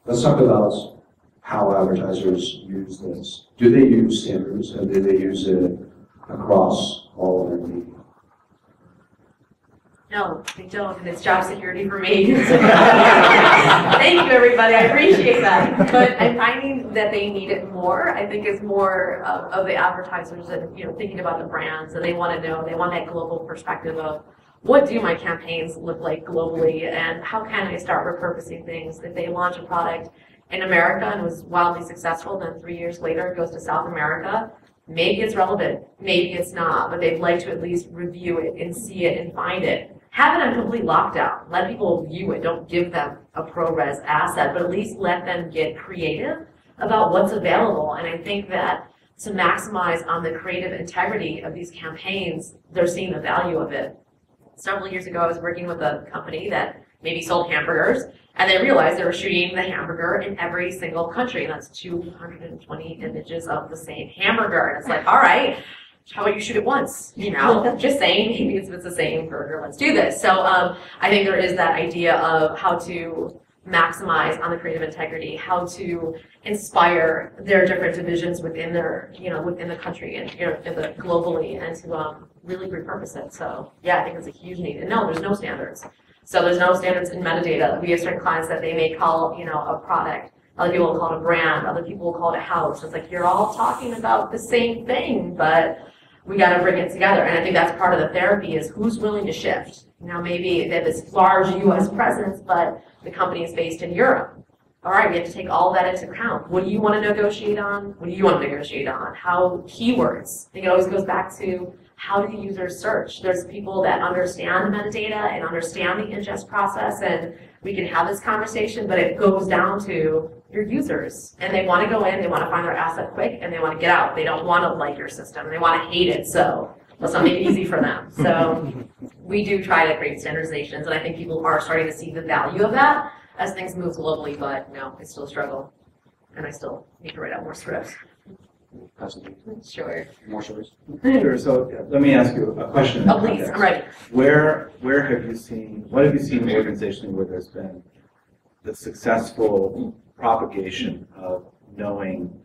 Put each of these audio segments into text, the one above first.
Let's talk about how advertisers use this. Do they use standards, and do they use it across all of their media? No, they don't, and it's job security for me. Thank you, everybody. I appreciate that. But I'm finding that they need it more. I think it's more of the advertisers that, thinking about the brands, and they want to know, they want that global perspective of what do my campaigns look like globally, and how can I start repurposing things? If they launch a product in America and was wildly successful, then 3 years later it goes to South America, maybe it's relevant, maybe it's not, but they'd like to at least review it and see it and find it. Have it on complete lockdown. Let people view it. Don't give them a ProRes asset, but at least let them get creative about what's available. And I think that to maximize on the creative integrity of these campaigns, they're seeing the value of it. Several years ago, I was working with a company that maybe sold hamburgers, and they realized they were shooting the hamburger in every single country, and that's 220 images of the same hamburger. And it's like, all right, how about you shoot it once? Just saying, maybe if it's the same burger, let's do this. So I think there is that idea of how to maximize on the creative integrity, how to inspire their different divisions within their, within the country and globally, and to really repurpose it. So yeah, I think it's a huge need. And no, there's no standards. So there's no standards in metadata. We have certain clients that they may call, a product. Other people will call it a brand. Other people will call it a house. It's like, you're all talking about the same thing, but we got to bring it together. And I think that's part of the therapy, is who's willing to shift. Maybe they have this large U.S. presence, but the company is based in Europe. All right, we have to take all that into account. What do you want to negotiate on? What do you want to negotiate on? How keywords? I think it always goes back to, how do the users search? There's people that understand metadata and understand the ingest process, and we can have this conversation, but it goes down to your users. And they want to go in, they want to find their asset quick, and they want to get out. They don't want to like your system, they want to hate it, so let's not make it easy for them. So we do try to create standardizations, and I think people are starting to see the value of that as things move globally, but no, it's still a struggle. And I still need to write out more scripts. Sure. More stories? Sure. So let me ask you a question. Oh, please. I'm ready. What have you seen organizationally where there's been the successful propagation of knowing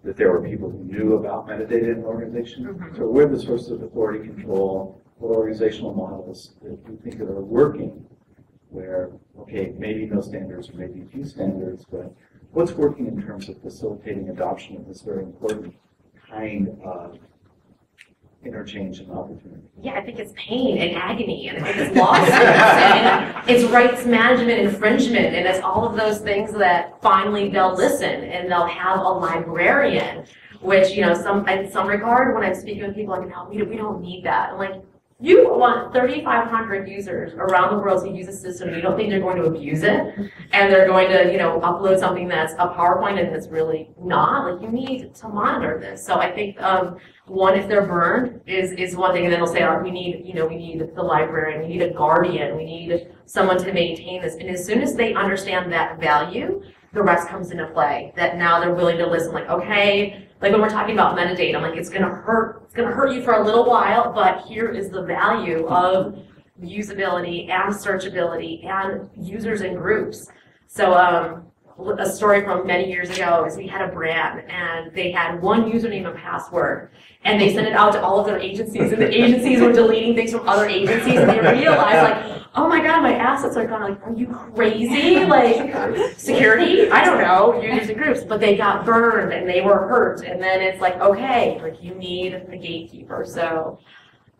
that there were people who knew about metadata in an organization? Mm-hmm. So where are the sources of authority control, what organizational models that you think that are working where, okay, maybe no standards or maybe few standards, but what's working in terms of facilitating adoption of this very important kind of interchange and opportunity? Yeah, I think it's pain and agony, and I think it's lawsuits, and it's rights management, infringement, and it's all of those things that finally they'll listen, and they'll have a librarian, which, in some regard, when I'm speaking with people, like, no, we don't need that. I'm like, you want 3,500 users around the world to use a system. You don't think they're going to abuse it, and they're going to, upload something that's a PowerPoint and it's really not. Like, you need to monitor this. So I think one, if they're burned, is one thing, and then they'll say, we need the librarian, we need a guardian, we need someone to maintain this. And as soon as they understand that value, the rest comes into play. That now they're willing to listen. Like, okay. Like when we're talking about metadata, I'm like, it's gonna hurt you for a little while, but here is the value of usability and searchability and users and groups. So a story from many years ago is we had a brand and they had one username and password, and they sent it out to all of their agencies, and the agencies were deleting things from other agencies, and they realized, like, oh my God, my assets are gone. Like, are you crazy? Like, security? I don't know, users and groups. But they got burned and they were hurt. And then it's like, okay, like, you need a gatekeeper. So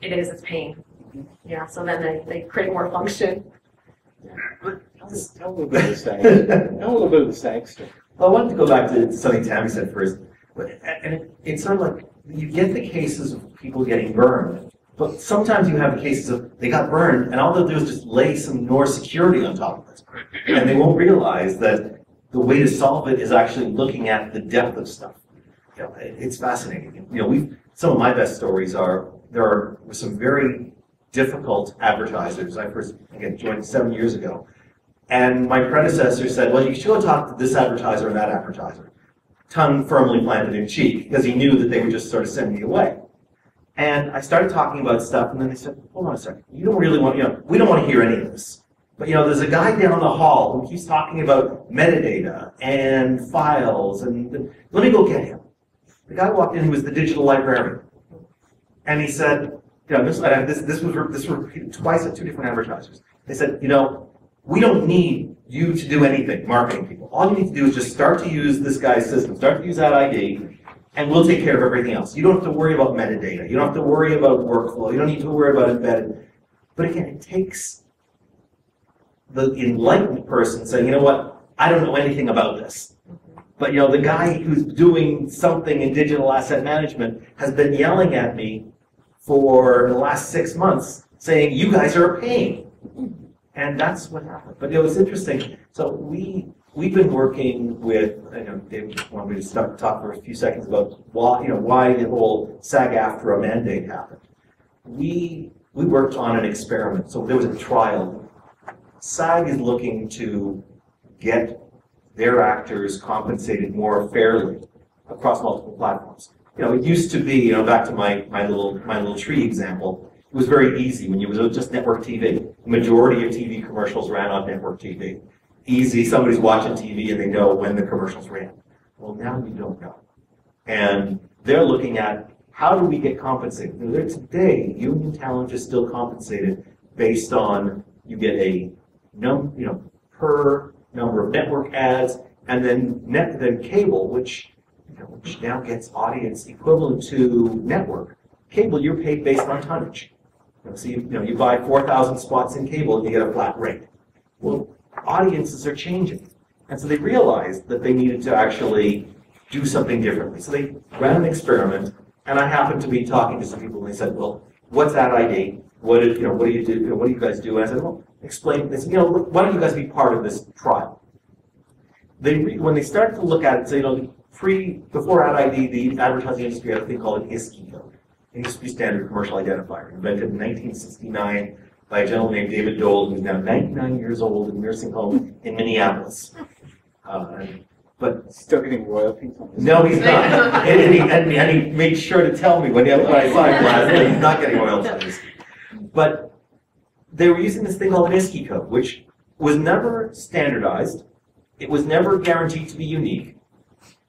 it's pain. Yeah, so then they create more function. Tell a little bit of the SAG. Tell a little bit of the SAG story. Well, I wanted to go back to something Tammy said first. And it's sort of like, you get the cases of people getting burned, but sometimes you have the cases of they got burned and all they'll do is just lay some more security on top of it. And they won't realize that the way to solve it is actually looking at the depth of stuff. It's fascinating. Some of my best stories there were some very difficult advertisers. I first, again, joined 7 years ago. And my predecessor said, well, you should go talk to this advertiser and that advertiser. Tongue firmly planted in cheek, because he knew that they would just sort of send me away. And I started talking about stuff, and then they said, hold on a second, you don't really want, we don't want to hear any of this. But there's a guy down the hall who keeps talking about metadata and files, and let me go get him. The guy walked in who was the digital librarian, and he said, this was repeated twice at two different advertisers. They said, we don't need you to do anything, marketing people. All you need to do is just start to use this guy's system, start to use that ID, and we'll take care of everything else. You don't have to worry about metadata. You don't have to worry about workflow. You don't need to worry about embedded. But again, it takes the enlightened person saying, you know what, I don't know anything about this. But the guy who's doing something in digital asset management has been yelling at me for the last 6 months saying, you guys are a pain. And that's what happened. But it was interesting. So we've been working with, David wanted me to talk for a few seconds about why the whole SAG-AFTRA mandate happened. We worked on an experiment. So there was a trial. SAG is looking to get their actors compensated more fairly across multiple platforms. It used to be, back to my little tree example, it was very easy when it was just network TV. The majority of TV commercials ran on network TV. Easy, somebody's watching TV and they know when the commercials ran. Well, now you don't know. And they're looking at how do we get compensated? Today, union talent is still compensated based on you get a per number of network ads, and then cable, which now gets audience equivalent to network. Cable, you're paid based on tonnage. So you buy 4,000 spots in cable and you get a flat rate. Well, audiences are changing. And so they realized that they needed to actually do something differently. So they ran an experiment, and I happened to be talking to some people, and they said, well, what's that ID? What do you do? What do you guys do? And I said, well, explain. They said, why don't you guys be part of this trial? When they started to look at it, say, before Ad ID, the advertising industry had a thing called an ISKI code, Industry Standard Commercial Identifier, invented in 1969 by a gentleman named David Dole, who's now 99 years old in a nursing home in Minneapolis. But Still getting royalties on this? no, he's not. and he made sure to tell me when I saw him last night, he's not getting royalties. But they were using this thing called an ISKI code, which was never standardized. It was never guaranteed to be unique.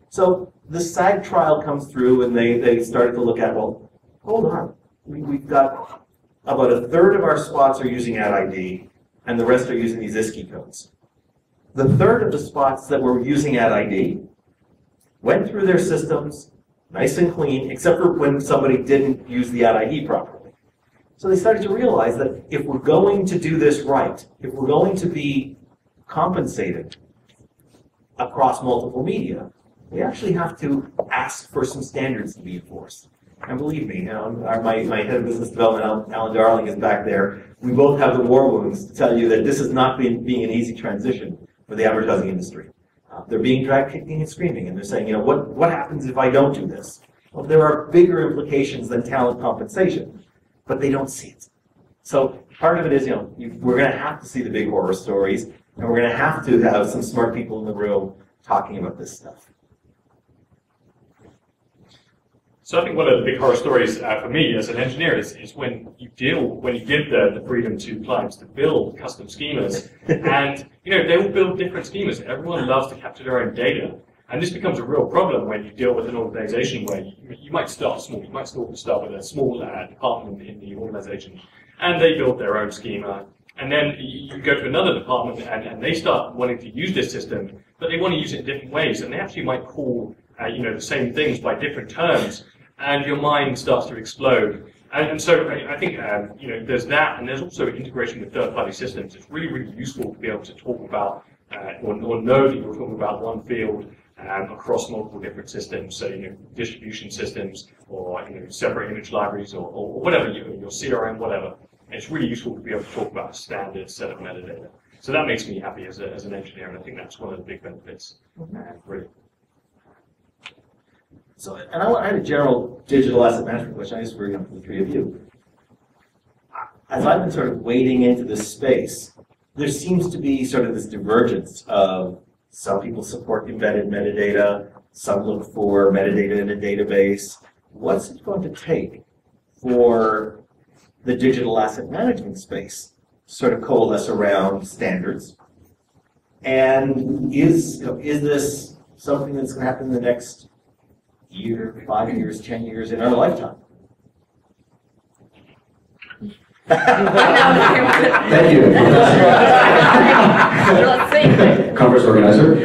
So the SAG trial comes through, and they started to look at, well, hold on. We've got about a third of our spots are using Ad ID, and the rest are using these ISKI codes. The third of the spots that were using Ad ID went through their systems nice and clean, except for when somebody didn't use the Ad ID properly. So they started to realize that if we're going to do this right, if we're going to be compensated across multiple media, we actually have to ask for some standards to be enforced. And believe me, my head of business development, Alan Darling, is back there. We both have the war wounds to tell you that this has not been being an easy transition for the advertising industry. They're being dragged kicking and screaming, and they're saying, what happens if I don't do this? Well, there are bigger implications than talent compensation, but they don't see it. So part of it is, we're going to have to see the big horror stories, and we're going to have some smart people in the room talking about this stuff. So I think one of the big horror stories for me as an engineer is when you give the freedom to clients to build custom schemas, and they all build different schemas. Everyone loves to capture their own data, and this becomes a real problem when you deal with an organization where you might start small. You might start with a small department in the organization, and they build their own schema. And then you go to another department, and they start wanting to use this system, but they want to use it in different ways, and they actually might call the same things by different terms. And your mind starts to explode. And so I think there's that, and there's also integration with third-party systems. It's really, really useful to be able to talk about or know that you're talking about one field across multiple different systems. So distribution systems, or separate image libraries, or whatever, your CRM, whatever. And it's really useful to be able to talk about a standard set of metadata. So that makes me happy as an engineer, and I think that's one of the big benefits. Really. So, and I had a general digital asset management question, I guess, for the three of you. As I've been sort of wading into this space, there seems to be sort of this divergence of some people support embedded metadata, some look for metadata in a database. What's it going to take for the digital asset management space sort of coalesce around standards. And is this something that's going to happen in the next year, 5 years, 10 years, in our lifetime? Thank you. Let's see. Conference organizer.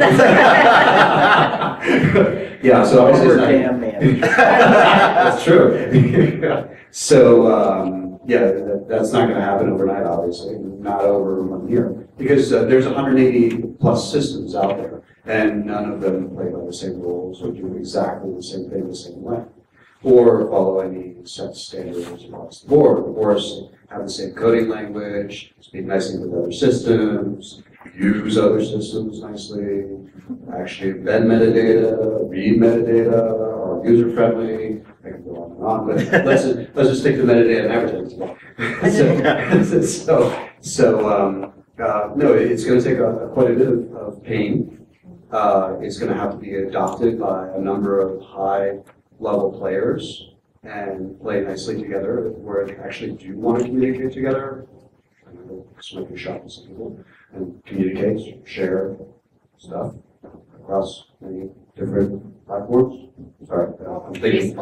Yeah, so obviously it's not, Damn man. that's true. So, yeah, that's not going to happen overnight, obviously, not over 1 year, because there's 180 plus systems out there, and none of them play by the same rules or do exactly the same thing the same way, or follow any set standards across the board, or have the same coding language, speak nicely with other systems, use other systems nicely, actually embed metadata, read metadata, or user-friendly. I can go on, but let's just stick to metadata and advertising. No, it's going to take quite a bit of pain. It's going to have to be adopted by a number of high-level players and play nicely together, where they actually do want to communicate together. I know this might be shocking to some people, and communicate, share stuff across many different platforms. Sorry, I'm thinking.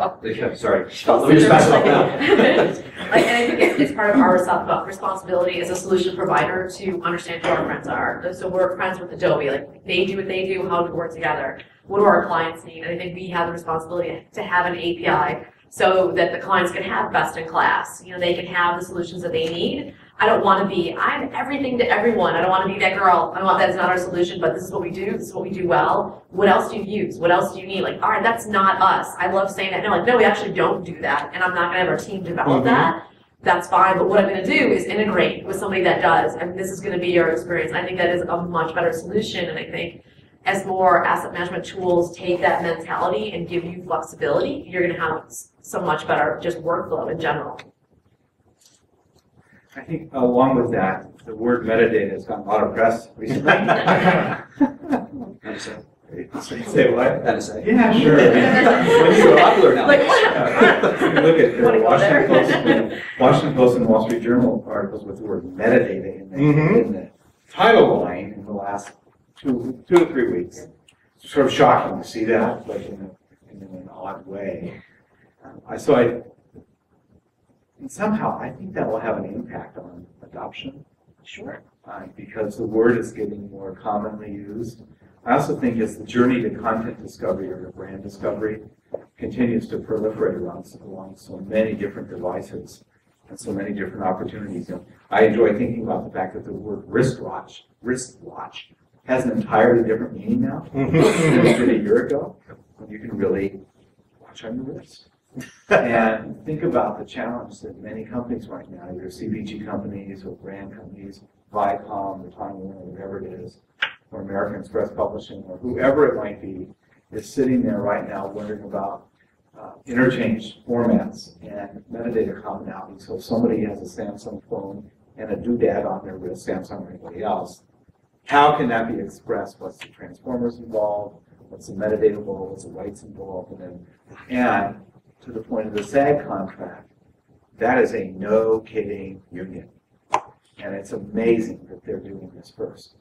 Sorry, let me just pass it off now. And I think it's part of our responsibility as a solution provider to understand who our friends are. So we're friends with Adobe. Like, they do what they do, how do we work together? What do our clients need? And I think we have the responsibility to have an API so that the clients can have best in class. You know, they can have the solutions that they need. I don't want to be, I'm everything to everyone. I don't want to be that girl. I don't want, that's not our solution, but this is what we do. This is what we do well. What else do you use? What else do you need? Like, all right, that's not us. I love saying that. No, like, no, we actually don't do that. And I'm not going to have our team develop that. That's fine. But what I'm going to do is integrate with somebody that does. And this is going to be your experience. I think that is a much better solution. And I think as more asset management tools take that mentality and give you flexibility, you're going to have so much better just workflow in general. I think along with that, the word metadata has gotten a lot of press recently. Say what? NSA. Yeah, sure. When you go popular now. Like, If you look at the Washington Post and Wall Street Journal articles with the word metadata in the title line in the last two to 3 weeks. It's sort of shocking to see that, but in an odd way. And somehow, I think that will have an impact on adoption. Sure. Because the word is getting more commonly used. I also think as the journey to content discovery or to brand discovery continues to proliferate along so many different devices and so many different opportunities. I enjoy thinking about the fact that the word wristwatch has an entirely different meaning now than it did a year ago. You can really watch on your wrist. And think about the challenge that many companies right now, either CPG companies or brand companies, Viacom, or Time Warner, whatever it is, or American Express Publishing, or whoever it might be, is sitting there right now wondering about interchange formats and metadata commonality. So if somebody has a Samsung phone and a doodad on their wrist, Samsung or anybody else, how can that be expressed? What's the transformers involved? What's the metadata involved? What's the rights involved? And to the point of the SAG contract, that is a no-kidding union. And it's amazing that they're doing this first.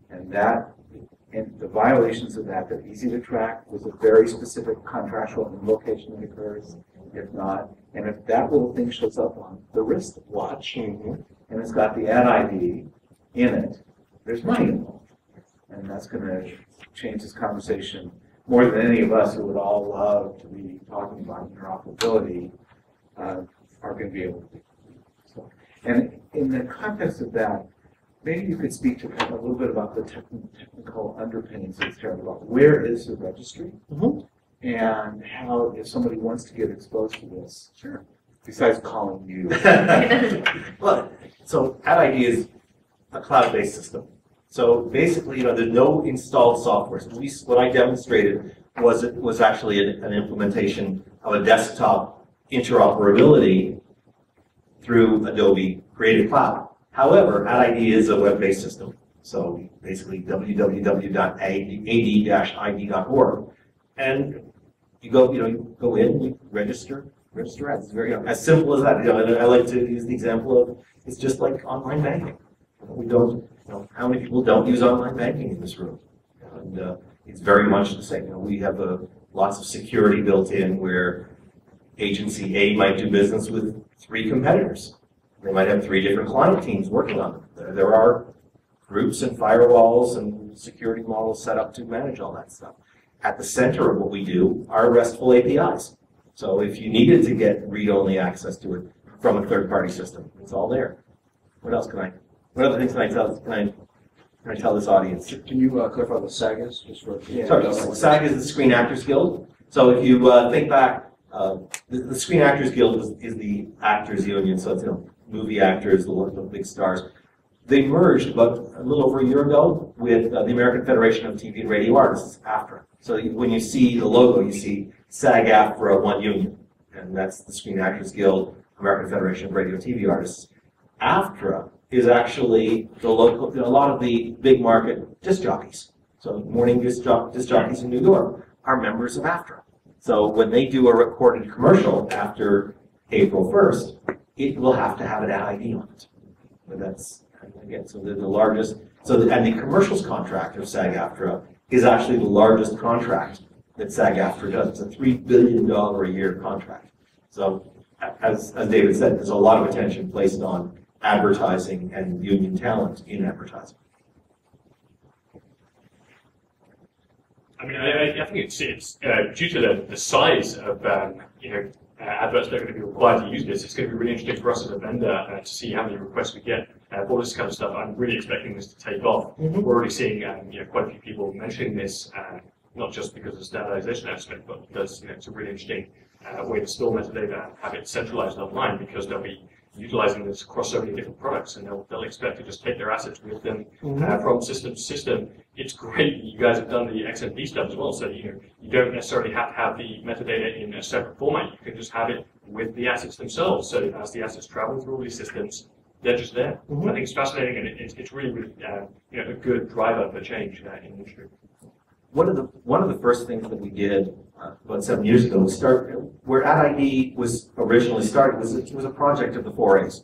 And the violations of that, they're easy to track. There's a very specific contractual invocation that occurs. If not, and if that little thing shows up on the wrist watch, and it's got the ad ID in it, there's money involved. And that's going to change this conversation more than any of us who would all love to be talking about interoperability are going to be able to do. So, and in the context of that, maybe you could speak to a little bit about the technical underpinnings of this term, about where is the registry, and how, if somebody wants to get exposed to this, besides calling you. Well, so AdID is a cloud-based system. So basically, there's no installed software. So what I demonstrated was actually an implementation of a desktop interoperability through Adobe Creative Cloud. However, AdID is a web-based system. So basically, www.ad-id.org, and you go in, you register ads. It's very as simple as that. I like to use the example of it's just like online banking. We don't, how many people don't use online banking in this room? And it's very much the same. We have lots of security built in where agency A might do business with 3 competitors. They might have 3 different client teams working on them. There are groups and firewalls and security models set up to manage all that stuff. At the center of what we do are RESTful APIs. So if you needed to get read-only access to it from a third-party system, it's all there. What else what other things can I tell this audience? Can you clarify what SAG is? Just for Sorry, SAG is the Screen Actors Guild. So if you think back, the Screen Actors Guild is the actors union, so it's movie actors, the big stars. They merged about a little over a year ago with the American Federation of TV and Radio Artists, AFTRA. So when you see the logo, you see SAG-AFTRA, one union, and that's the Screen Actors Guild, American Federation of Radio and TV Artists. AFTRA is actually the local, a lot of the big market disc jockeys. So morning disc jockeys in New York are members of AFTRA. So when they do a recorded commercial after April 1st, it will have to have an ID on it. But that's, again, so they're the largest, and the commercials contract of SAG-AFTRA is actually the largest contract that SAG-AFTRA does. It's a $3 billion a year contract. So as David said, there's a lot of attention placed on advertising and union talent in advertising. I mean, I think it's due to the size of adverts that are going to be required to use this. It's going to be really interesting for us as a vendor to see how many requests we get for this kind of stuff. I'm really expecting this to take off. Mm-hmm. We're already seeing quite a few people mentioning this, not just because of the standardization aspect, but because it's a really interesting way to store metadata and have it centralized online, because they'll be utilizing this across so many different products, and they'll expect to just take their assets with them from system to system. It's great that you guys have done the XMP stuff as well, so you don't necessarily have to have the metadata in a separate format. You can just have it with the assets themselves, so as the assets travel through all these systems, they're just there. I think it's fascinating, and it's really a good driver for change in the industry. One of the first things that we did about 7 years ago was where AdID was originally started. It was a project of the 4As,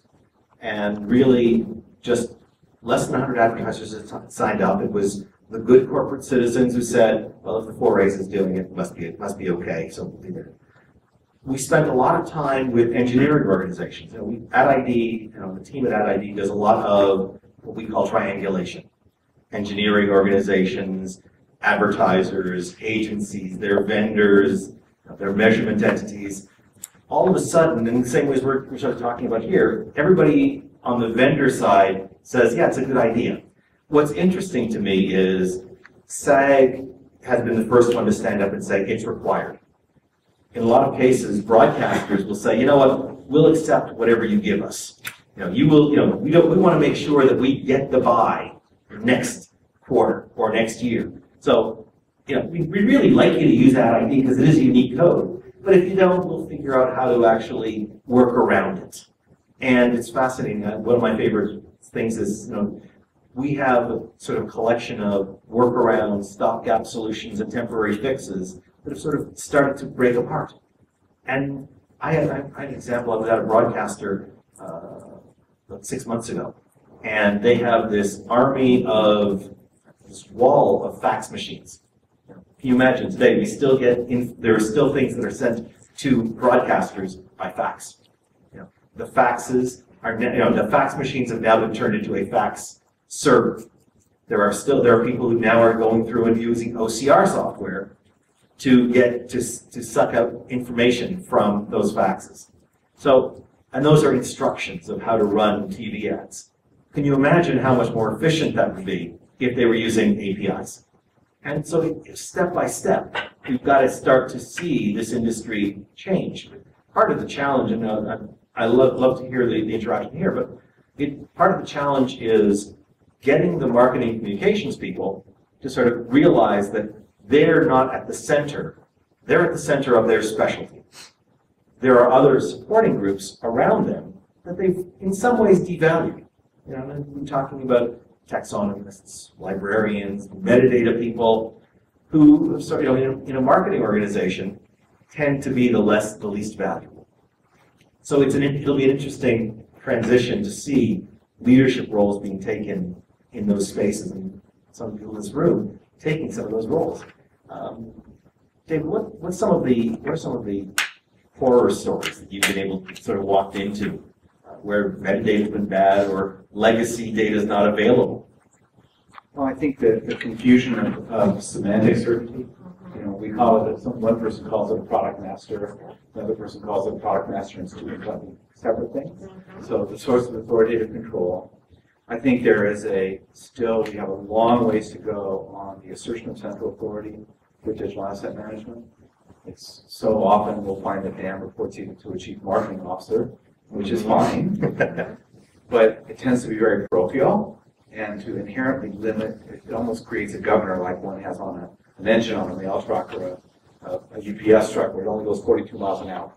and really just less than 100 advertisers had signed up. It was the good corporate citizens who said, "Well, if the 4As is doing it, it must be okay." So we spent a lot of time with engineering organizations. AdID, the team at AdID does a lot of what we call triangulation. Engineering organizations, advertisers, agencies, their vendors, their measurement entities. All of a sudden, in the same ways we're sort of talking about here, everybody on the vendor side says, yeah, it's a good idea. What's interesting to me is SAG has been the first one to stand up and say it's required. In a lot of cases, broadcasters will say, you know what, we'll accept whatever you give us. We want to make sure that we get the buy next quarter or next year. So, we really like you to use that ID because it is a unique code. But if you don't, we'll figure out how to actually work around it. And it's fascinating. One of my favorite things is, we have a sort of collection of workarounds, stopgap solutions, and temporary fixes that have sort of started to break apart. And I had an example. I was at a broadcaster about 6 months ago, and they have this army of this wall of fax machines. Can you imagine today we still there are still things that are sent to broadcasters by fax. The faxes are the fax machines have now been turned into a fax server. There are people who now are going through and using OCR software to suck out information from those faxes. So, and those are instructions of how to run TV ads. Can you imagine how much more efficient that would be if they were using APIs? And so step by step, we've got to start to see this industry change. Part of the challenge, and I love to hear the interaction here, but part of the challenge is getting the marketing communications people to sort of realize that they're not at the center. They're at the center of their specialty. There are other supporting groups around them that they've in some ways devalued. I'm talking about taxonomists, librarians, metadata people who, in a marketing organization, tend to be the least valuable. So it'll be an interesting transition to see leadership roles being taken in those spaces, and some people in this room taking some of those roles. Dave, what are some of the horror stories that you've been able to sort of walk into where metadata's been bad or legacy data is not available? Well, I think that the confusion of semantic certainty, we call it, one person calls it a product master, another person calls it a product master and student collecting separate things. So the source of authoritative control. I think there is we have a long ways to go on the assertion of central authority for digital asset management. It's so often we'll find that DAM reports even to a chief marketing officer, which is fine, but it tends to be very parochial and to inherently limit, it almost creates a governor like one has on an engine on a mail truck or a UPS truck where it only goes 42 miles an hour.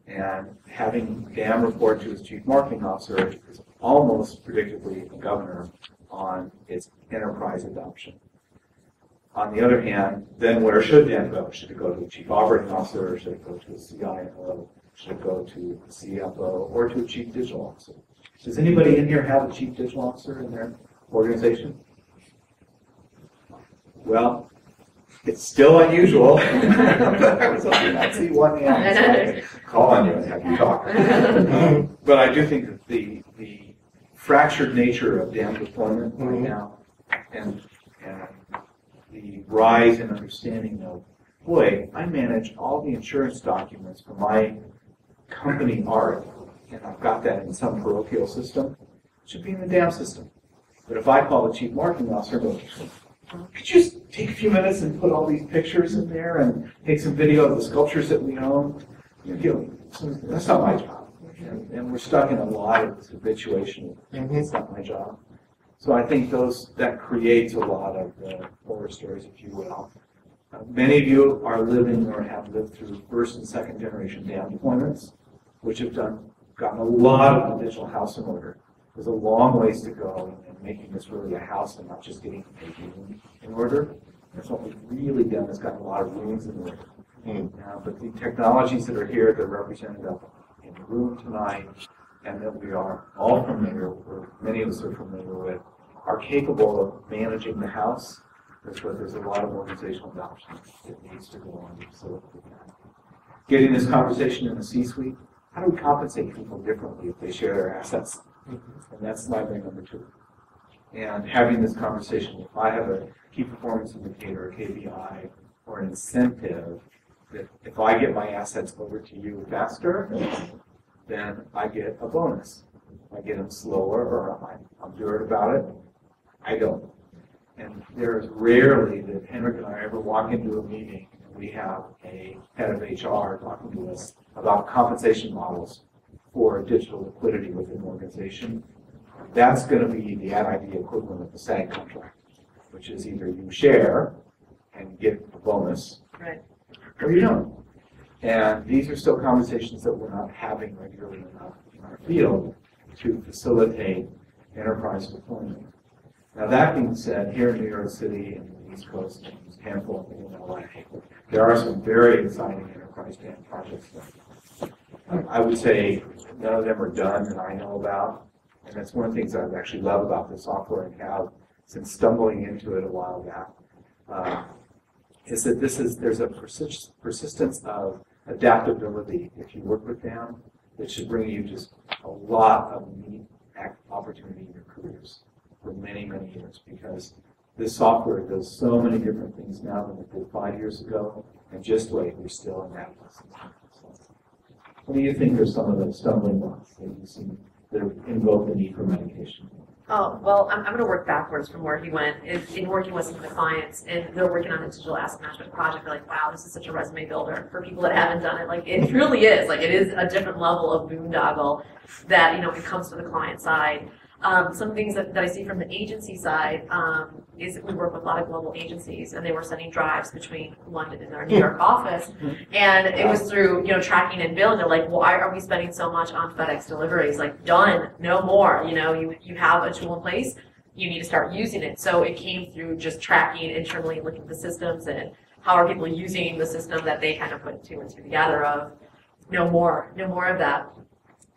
And having DAM report to its chief marketing officer is almost predictably a governor on its enterprise adoption. On the other hand, then where should DAM go? Should it go to a chief operating officer, or should it go to a CIO, should it go to a CFO, or to a chief digital officer? Does anybody in here have a chief digital officer in their organization? Well, it's still unusual, but I was hoping I'd see one hand, so I could call on you and have you talk. But I do think that the fractured nature of DAM deployment right now, and the rise in understanding of, boy, I manage all the insurance documents for my company art, and I've got that in some parochial system, it should be in the DAM system. But if I call the chief marketing officer and go, could you just take a few minutes and put all these pictures in there and take some video of the sculptures that we own? That's not my job. And we're stuck in a lot of this habituation. It's not my job. So I think that creates a lot of horror stories, if you will. Many of you are living or have lived through first and second generation DAM deployments, which have gotten a lot of the digital house in order. There's a long ways to go in making this really a house and not just getting a room in order. That's what we've really done, is gotten a lot of rooms in order. But the technologies that are here that are represented up in the room tonight, and that we are all familiar, or many of us are familiar with, are capable of managing the house. There's a lot of organizational adoption that needs to go on to facilitate that. Getting this conversation in the C-suite, how do we compensate people differently if they share their assets? And that's library number 2. And having this conversation, if I have a key performance indicator, a KPI, or an incentive, that if I get my assets over to you faster, then I get a bonus. If I get them slower, or I'm good about it, I don't. And there is rarely that Henrik and I ever walk into a meeting and we have a head of HR talking to us about compensation models for digital liquidity within an organization. That's going to be the NID equivalent of the SAG contract, which is either you share and get a bonus, right, or you don't. And these are still conversations that we're not having regularly enough in our field to facilitate enterprise deployment. Now, that being said, here in New York City and the East Coast, and a handful in LA, there are some very exciting enterprise DAM projects. I would say none of them are done that I know about, and that's one of the things I actually love about the software and have since stumbling into it a while back, is that there's a persistence of adaptability if you work with DAM that should bring you just a lot of neat opportunity in your careers for many, many years, because this software does so many different things now than it did 5 years ago, and just wait, we're still in that lesson. So, what do you think are some of the stumbling blocks that you see that invoke the need for medication? Oh, well, I'm going to work backwards from where he went. In working with some of the clients, and they're working on a digital asset management project, they're like, wow, this is such a resume builder for people that haven't done it. Like, it truly is. Like, it is a different level of boondoggle that, it comes to the client side. Some things that I see from the agency side is that we work with a lot of global agencies, and they were sending drives between London and our New York office, and it was through tracking and billing. They're like, why are we spending so much on FedEx deliveries? Like, done, no more. You have a tool in place, you need to start using it. So it came through just tracking internally and looking at the systems and how are people using the system that they kind of put 2 and 2 together of no more of that.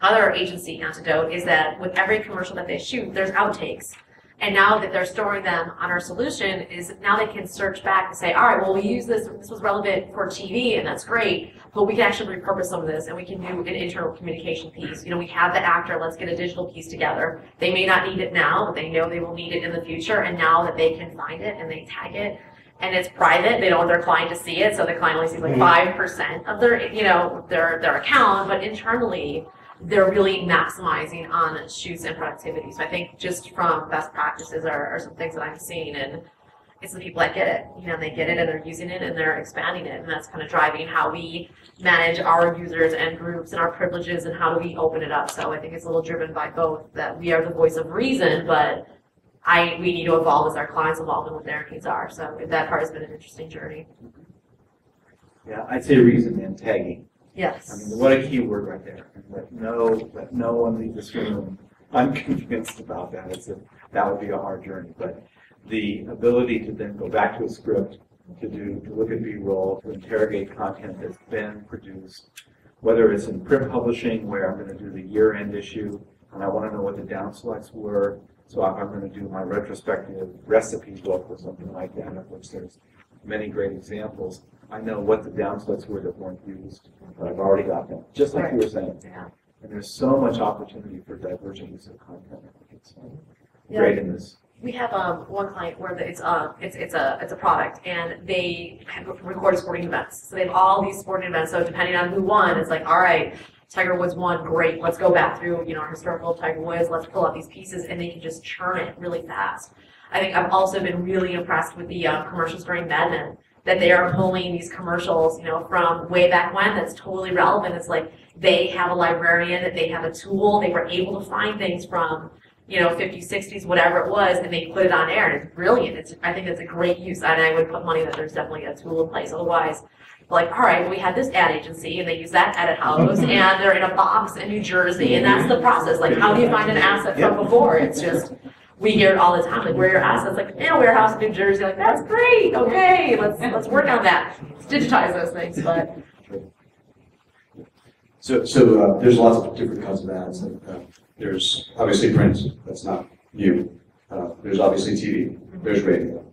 other agency antidote is that with every commercial that they shoot, there's outtakes. And now that they're storing them on our solution is now they can search back and say, all right, well, we use this was relevant for TV and that's great, but we can actually repurpose some of this and we can do an internal communication piece. You know, we have the actor, let's get a digital piece together. They may not need it now, but they know they will need it in the future, and now that they can find it and they tag it, and it's private, they don't want their client to see it, so the client only sees like 5% of their, you know, their account, but internally, they're really maximizing on shoots and productivity. So I think just from best practices are some things that I'm seeing, and it's the people that get it. You know, they get it and they're using it and they're expanding it, and that's kind of driving how we manage our users and groups and our privileges and how do we open it up. So I think it's a little driven by both, that we are the voice of reason, but we need to evolve as our clients evolve and what their needs are. So that part has been an interesting journey. Yeah, I'd say reason and tagging. Yes. I mean, what a key word right there. Let no one leave this room unconvinced about that. That would be a hard journey. But the ability to then go back to a script, to look at B-roll, to interrogate content that's been produced, whether it's in print publishing where I'm going to do the year-end issue and I want to know what the down selects were. So if I'm going to do my retrospective recipe book or something like that, of which there's many great examples, I know what the down selects were that weren't used, but I've already got them, just like you were saying. Yeah. And there's so much opportunity for divergent use of content. I think it's great in this. We have one client where it's a product, and they record sporting events. So they have all these sporting events. So depending on who won, it's like, all right, Tiger Woods won, great. Let's go back through, you know, our historical Tiger Woods. Let's pull out these pieces, and they can just churn it really fast. I think I've also been really impressed with the commercials during Management, that they are pulling these commercials, you know, from way back when that's totally relevant. It's like they have a librarian, they have a tool, they were able to find things from, you know, 50s, 60s, whatever it was, and they put it on air, and it's brilliant. I think it's a great use, and I would put money that there's definitely a tool in place. Otherwise, like, all right, well, we had this ad agency, and they use that edit house, and they're in a box in New Jersey, and that's the process. Like, how do you find an asset from before? It's just, we hear it all the time, like, where are your assets? Like, in a warehouse in New Jersey. Like, that's great, okay, let's work on that. Let's digitize those things, but. So there's lots of different kinds of ads. There's obviously print, that's not you. There's obviously TV, there's radio.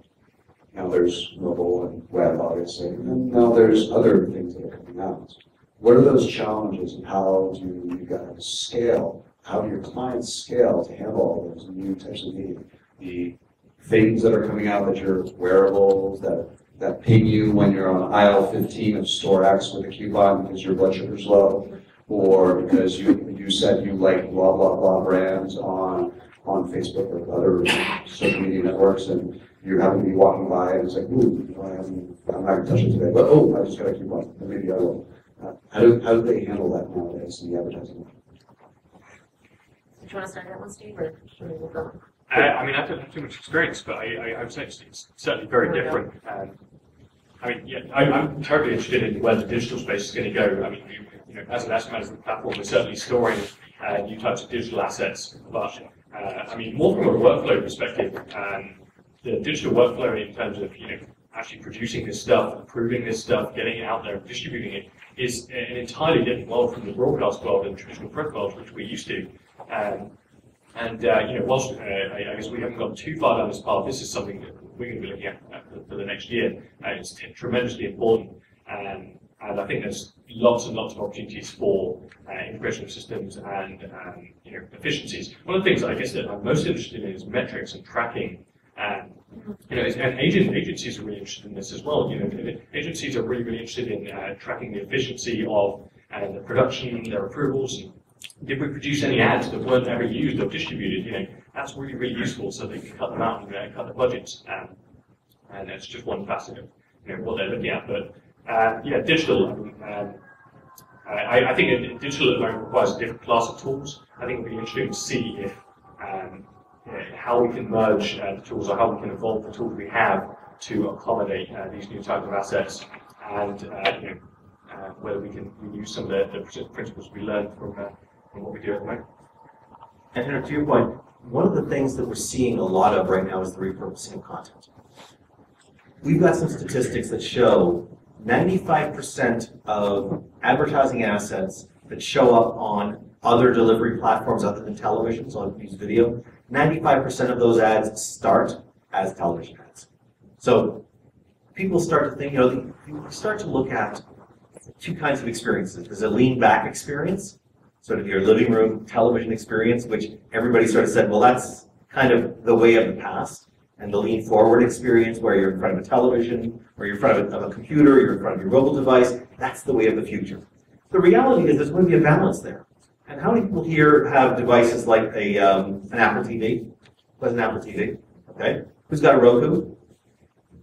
Now there's mobile and web, obviously. And now there's other things that are coming out. What are those challenges, and how do you guys scale? How do your clients scale to handle all those new types of media? The things that are coming out that you're wearables, that ping you when you're on aisle 15 of store X with a coupon because your blood sugar's low, or because you said you like blah, blah, blah brands on Facebook or other social media networks, and you happen to be walking by and it's like, ooh, I'm not going to touch it today, but oh, I just got a coupon, and maybe I will. How do they handle that nowadays in the advertising market? Do you want to start that one, Steve, or should we move on? I mean, I don't have too much experience, but I would say it's certainly very different. I mean, yeah, I'm terribly interested in where the digital space is going to go. I mean, you know, as an asset management platform, we're certainly storing new types of digital assets, but I mean, more from a workflow perspective, the digital workflow in terms of, you know, actually producing this stuff, improving this stuff, getting it out there, and distributing it is an entirely different world from the broadcast world and traditional print world, which we're used to. You know, whilst I guess we haven't gone too far down this path, this is something that we're going to be looking at for the next year. It's tremendously important, and I think there's lots and lots of opportunities for integration of systems and you know, efficiencies. One of the things I guess that I'm most interested in is metrics and tracking. You know, and agencies are really interested in this as well. You know, agencies are really interested in tracking the efficiency of the production, their approvals. Did we produce any ads that weren't ever used or distributed? You know, that's really, really useful, so they can cut them out and cut the budgets. And that's just one facet of, you know, what they're looking at. But yeah, digital. I think digital at the moment requires a different class of tools. I think it'll be interesting to see if how we can merge the tools, or how we can evolve the tools we have to accommodate these new types of assets, and you know, whether we can use some of the principles we learned from what we do at the moment. And Henrik, to your point, one of the things that we're seeing a lot of right now is the repurposing of content. We've got some statistics that show 95% of advertising assets that show up on other delivery platforms other than television, so I'll use video, 95% of those ads start as television ads. So people start to think, you start to look at two kinds of experiences. There's a lean back experience, sort of your living room television experience, which everybody sort of said, well, that's kind of the way of the past. And the lean forward experience, where you're in front of a television, or you're in front of a computer, you're in front of your mobile device, that's the way of the future. The reality is there's going to be a balance there. And how many people here have devices like an Apple TV? Who has an Apple TV? Okay. Who's got a Roku?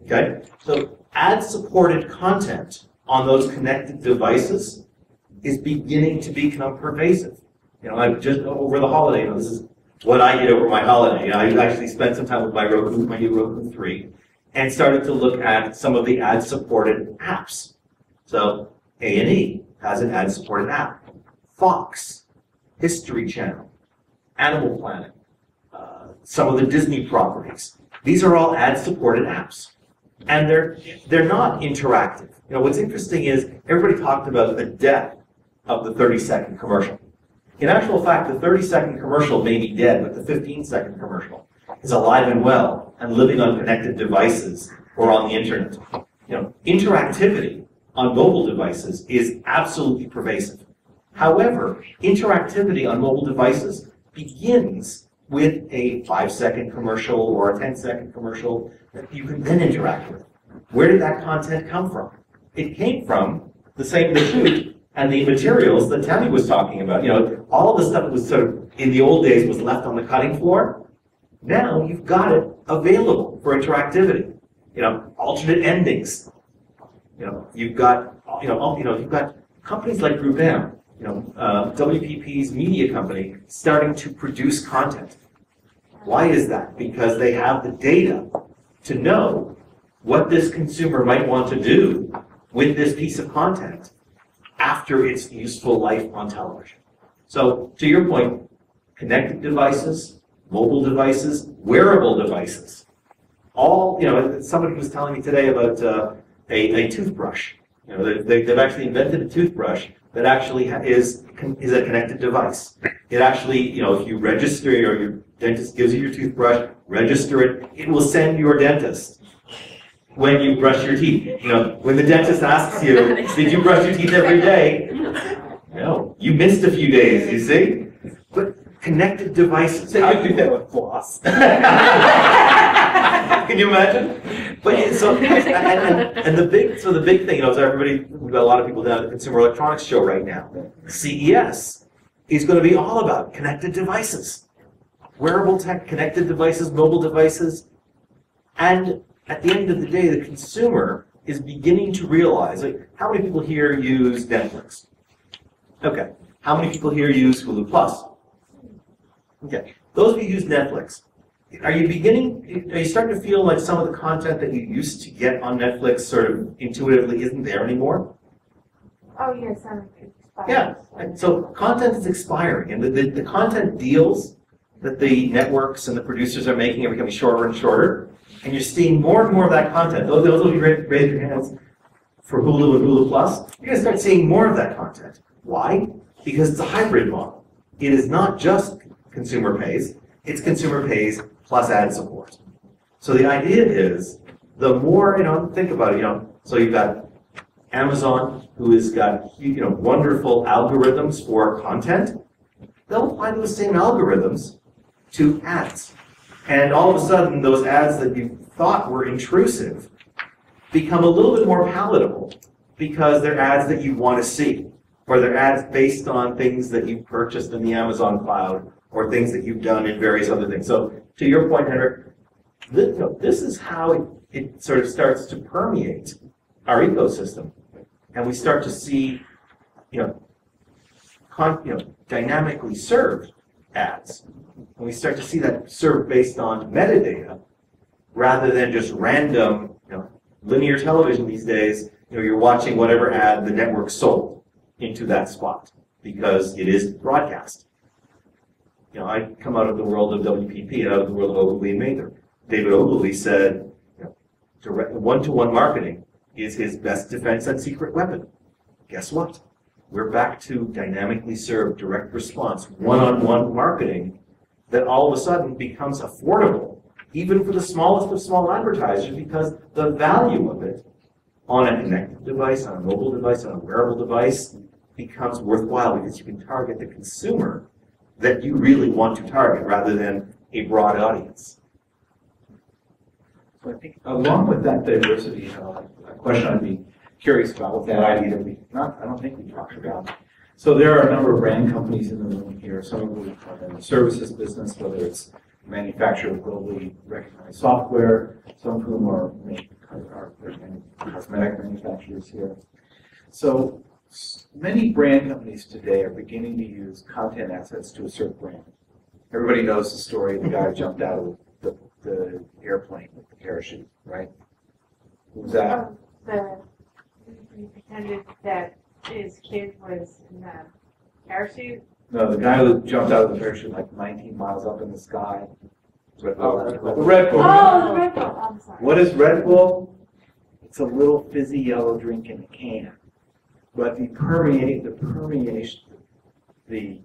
Okay. So ad-supported content on those connected devices is beginning to become pervasive. I've just over the holiday, this is what I did over my holiday. I actually spent some time with my new Roku 3, and started to look at some of the ad-supported apps. So A&E has an ad-supported app. Fox, History Channel, Animal Planet, some of the Disney properties. These are all ad-supported apps, and they're not interactive. What's interesting is everybody talked about the death of the 30-second commercial. In actual fact, the 30-second commercial may be dead, but the 15-second commercial is alive and well and living on connected devices or on the internet. Interactivity on mobile devices is absolutely pervasive. However, interactivity on mobile devices begins with a 5-second commercial or a 10-second commercial that you can then interact with. Where did that content come from? It came from the shoot and the materials that Tammy was talking about. All of the stuff that was sort of, in the old days, was left on the cutting floor. Now you've got it available for interactivity. Alternate endings. You've got companies like GroupM, WPP's media company, starting to produce content. Why is that? Because they have the data to know what this consumer might want to do with this piece of content after its useful life on television. So, to your point, connected devices, mobile devices, wearable devices, all, somebody was telling me today about a toothbrush. They've actually invented a toothbrush that actually is a connected device. It actually, if you register, or your dentist gives you your toothbrush, register it, it will send your dentist when you brush your teeth. When the dentist asks you, did you brush your teeth every day? No, you missed a few days, you see? But connected devices. So you do that with floss. Can you imagine? But the big thing, so everybody, we've got a lot of people down at the Consumer Electronics Show right now. CES is going to be all about connected devices, wearable tech, connected devices, mobile devices, and at the end of the day, the consumer is beginning to realize, how many people here use Netflix? Okay. How many people here use Hulu Plus? Okay. Those of you who use Netflix, are you starting to feel like some of the content that you used to get on Netflix sort of intuitively isn't there anymore? Oh, yes, I'm expired. Yeah. And so content is expiring, and the content deals that the networks and the producers are making are becoming shorter and shorter. And you're seeing more and more of that content. Those of you raise your hands for Hulu and Hulu Plus, you're going to start seeing more of that content. Why? Because it's a hybrid model. It is not just consumer pays, it's consumer pays plus ad support. So the idea is, the more, think about it, so you've got Amazon, who has got, wonderful algorithms for content. They'll apply those same algorithms to ads. And all of a sudden, those ads that you thought were intrusive become a little bit more palatable because they're ads that you want to see, or they're ads based on things that you've purchased in the Amazon cloud, or things that you've done in various other things. So, to your point, Henrik, this is how it sort of starts to permeate our ecosystem, and we start to see, dynamically served ads. And we start to see that served based on metadata rather than just random, linear television these days. You're watching whatever ad the network sold into that spot because it is broadcast. I come out of the world of WPP and out of the world of Ogilvy and Mather. David Ogilvy said, one-to-one marketing is his best defense and secret weapon. Guess what? we're back to dynamically served direct response, one-on-one marketing that all of a sudden becomes affordable, even for the smallest of small advertisers, because the value of it on a connected device, on a mobile device, on a wearable device becomes worthwhile because you can target the consumer that you really want to target rather than a broad audience. So I think along with that diversity, a question I'd be curious about with that idea that I don't think we talked about. So there are a number of brand companies in the room here, some of whom are in the services business, whether it's manufacturer of globally recognized software, some of whom are cosmetic manufacturers here. So many brand companies today are beginning to use content assets to assert brand. Everybody knows the story of the guy who jumped out of the airplane with the parachute, right? Who was that? He pretended that his kid was in the parachute. No, the guy who jumped out of the parachute like 19 miles up in the sky. Red Bull. The Red Bull. Oh, the Red Bull. I'm sorry. What is Red Bull? It's a little fizzy yellow drink in a can. But the permeation, the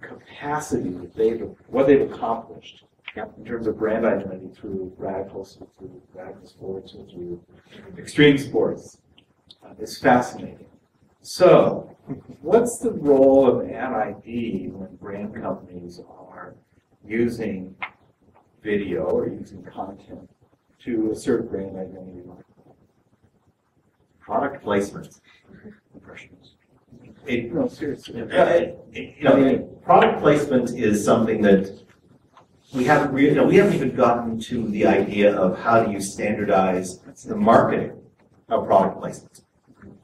capacity that what they've accomplished in terms of brand identity through radical sports, or through extreme sports, is fascinating. So, what's the role of ad ID when brand companies are using video or using content to assert brand identity? Product placement. Impressions. No, seriously. Product placement is something that we haven't really, we haven't even gotten to the idea of how do you standardize the marketing of product placement.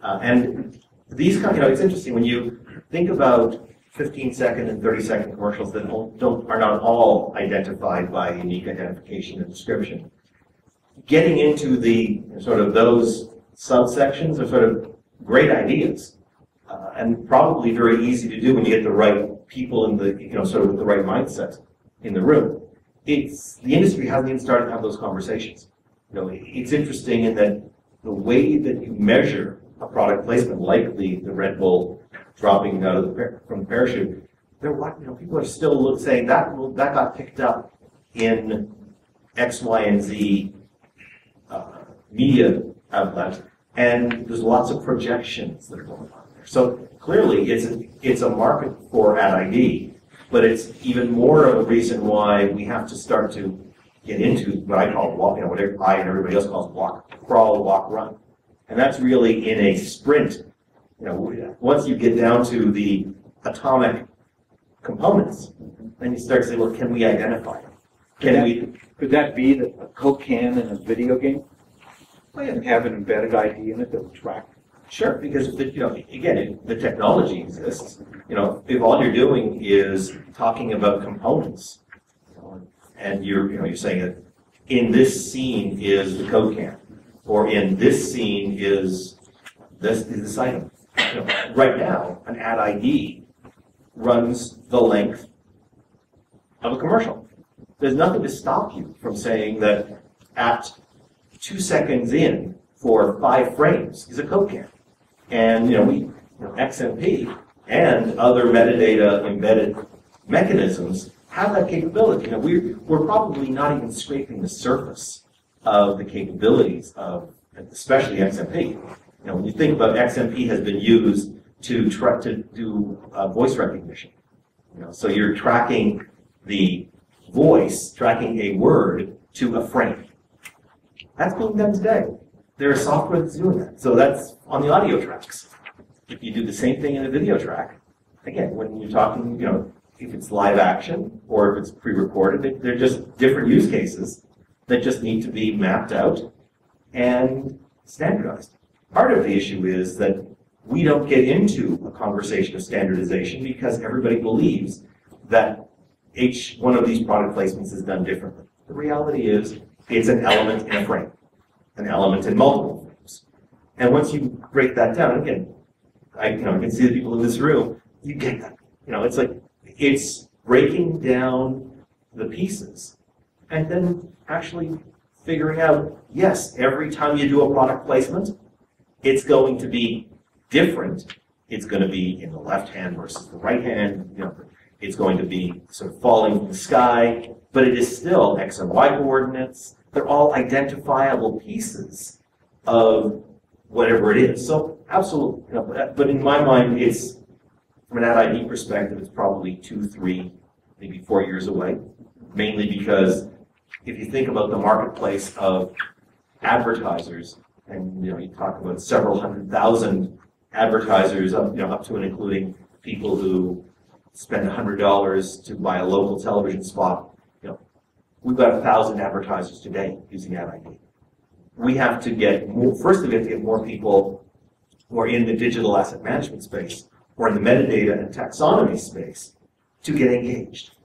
And these kind of, it's interesting when you think about 15-second and 30-second commercials that are not all identified by unique identification and description. Getting into the sort of those subsections are sort of great ideas, and probably very easy to do when you get the right people in the, sort of with the right mindset in the room. The industry hasn't even started to have those conversations. It's interesting in that the way that you measure a product placement, like the Red Bull dropping out of from the parachute, people are still saying that got picked up in X, Y, and Z media outlet, and there's lots of projections that are going on there. So clearly, it's a market for ad ID, but it's even more of a reason why we have to start to get into what I call what I and everybody else calls crawl, walk, run, and that's really in a sprint. Once you get down to the atomic components, then you start to say, well, can we identify them? Could that be a Coke can in a video game? Well, yeah. Have an embedded ID in it that would track. Sure, because again, the technology exists. If all you're doing is talking about components, and you're saying that in this scene is the Coke can, or in this scene is this item. Right now, an ad ID runs the length of a commercial. There's nothing to stop you from saying that at 2 seconds in for 5 frames is a Coke can. And XMP and other metadata embedded mechanisms have that capability. We're probably not even scraping the surface of the capabilities of, especially XMP. When you think about XMP has been used to try to do voice recognition. So you're tracking the voice, tracking a word to a frame. That's being done today. There's software that's doing that. So that's on the audio tracks. If you do the same thing in a video track, again, when you're talking, if it's live action or if it's pre-recorded, they're just different use cases that just need to be mapped out and standardized. Part of the issue is that we don't get into a conversation of standardization because everybody believes that each one of these product placements is done differently. The reality is it's an element in a frame, an element in multiple frames. And once you break that down, again, I can see the people in this room, you get that. It's like, it's breaking down the pieces and then actually figuring out, yes, every time you do a product placement, it's going to be different It's going to be in the left hand versus the right hand. You know, it's going to be sort of falling from the sky, but it is still X and Y coordinates. They're all identifiable pieces of whatever it is. So absolutely, you know, but in my mind, it's, from an ad ID perspective, it's probably 2, 3, maybe 4 years away, mainly because if you think about the marketplace of advertisers, and you talk about several 100,000 advertisers, up to and including people who spend $100 to buy a local television spot. We've got 1,000 advertisers today using ad ID. We have to get more. First, we have to get more people who are in the digital asset management space or in the metadata and taxonomy space to get engaged.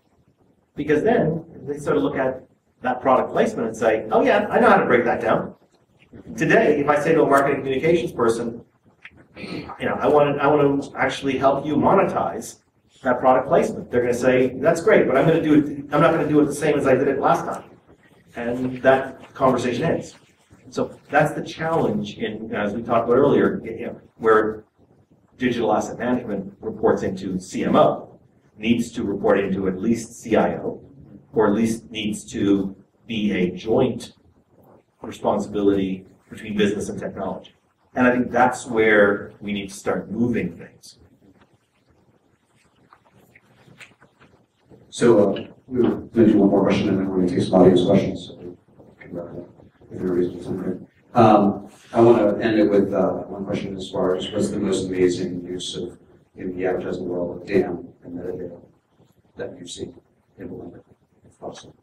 Because then they sort of look at that product placement and say, oh yeah, I know how to break that down. Today, if I say to a marketing communications person, I want to actually help you monetize that product placement, they're going to say, that's great, but I'm not going to do it the same as I did it last time. And that conversation ends. So that's the challenge in, as we talked about earlier, where digital asset management reports into CMO, needs to report into at least CIO, or at least needs to be a joint responsibility between business and technology. And I think that's where we need to start moving things. So we're going to do one more question, and then we're going to take some audience questions. So if there is something. I want to end it with one question as far as what's the most amazing use of in the advertising world of DAM and metadata that you've seen implemented, if possible.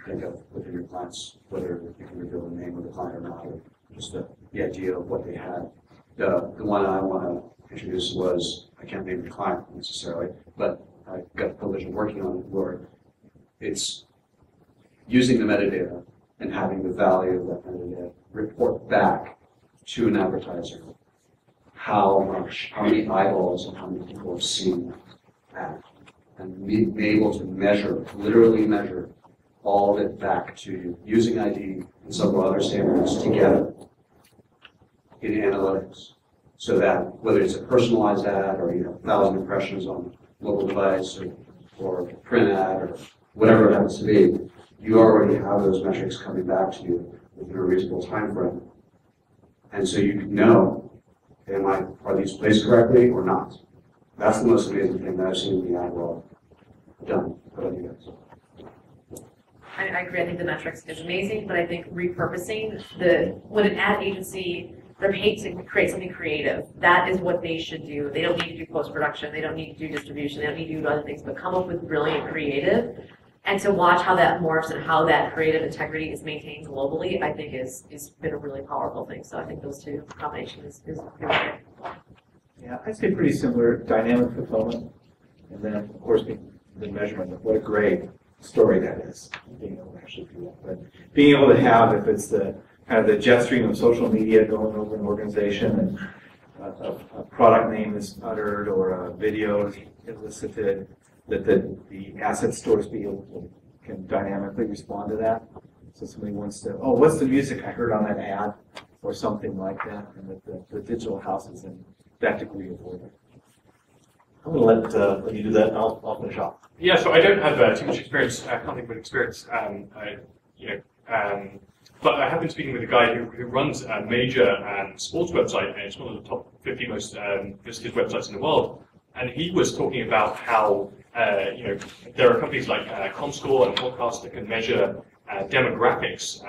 Think of within your clients, whether you can reveal the name of the client or not, or just the idea of what they had. The one I want to introduce was, I can't name the client necessarily, but I got the privilege of working on it where it's using the metadata and having the value of that metadata report back to an advertiser how many eyeballs and how many people have seen that, and be able to measure, literally measure all of it back to using ID and several other standards together in analytics, so that whether it's a personalized ad or 1,000 impressions on mobile device or print ad or whatever it happens to be, you already have those metrics coming back to you within a reasonable time frame. And so you can know, are these placed correctly or not? That's the most amazing thing that I've seen in the ad world done. What about you guys? I agree. I think the metrics is amazing, but I think repurposing when an ad agency, they're paid to create something creative. That is what they should do. They don't need to do post-production. They don't need to do distribution. They don't need to do other things, but come up with brilliant creative. And to watch how that morphs and how that creative integrity is maintained globally, I think is been a really powerful thing. So I think those two combinations is great. Yeah, I'd say pretty similar. Dynamic fulfillment, and then of course the measurement of what a great story that is. Being able to actually do that, but being able to have, if it's the kind of the jet stream of social media going over an organization, and a product name is uttered or a video is elicited, that the asset stores can dynamically respond to that. So somebody wants to, oh, what's the music I heard on that ad, or something like that, and that the digital house is in that degree of order. I'm going to let you do that, and I'll finish off. Yeah, so I don't have too much experience, conflict with experience, but I have been speaking with a guy who runs a major sports website, and it's one of the top 50 most visited websites in the world. And he was talking about how there are companies like Comscore and Podcast that can measure demographics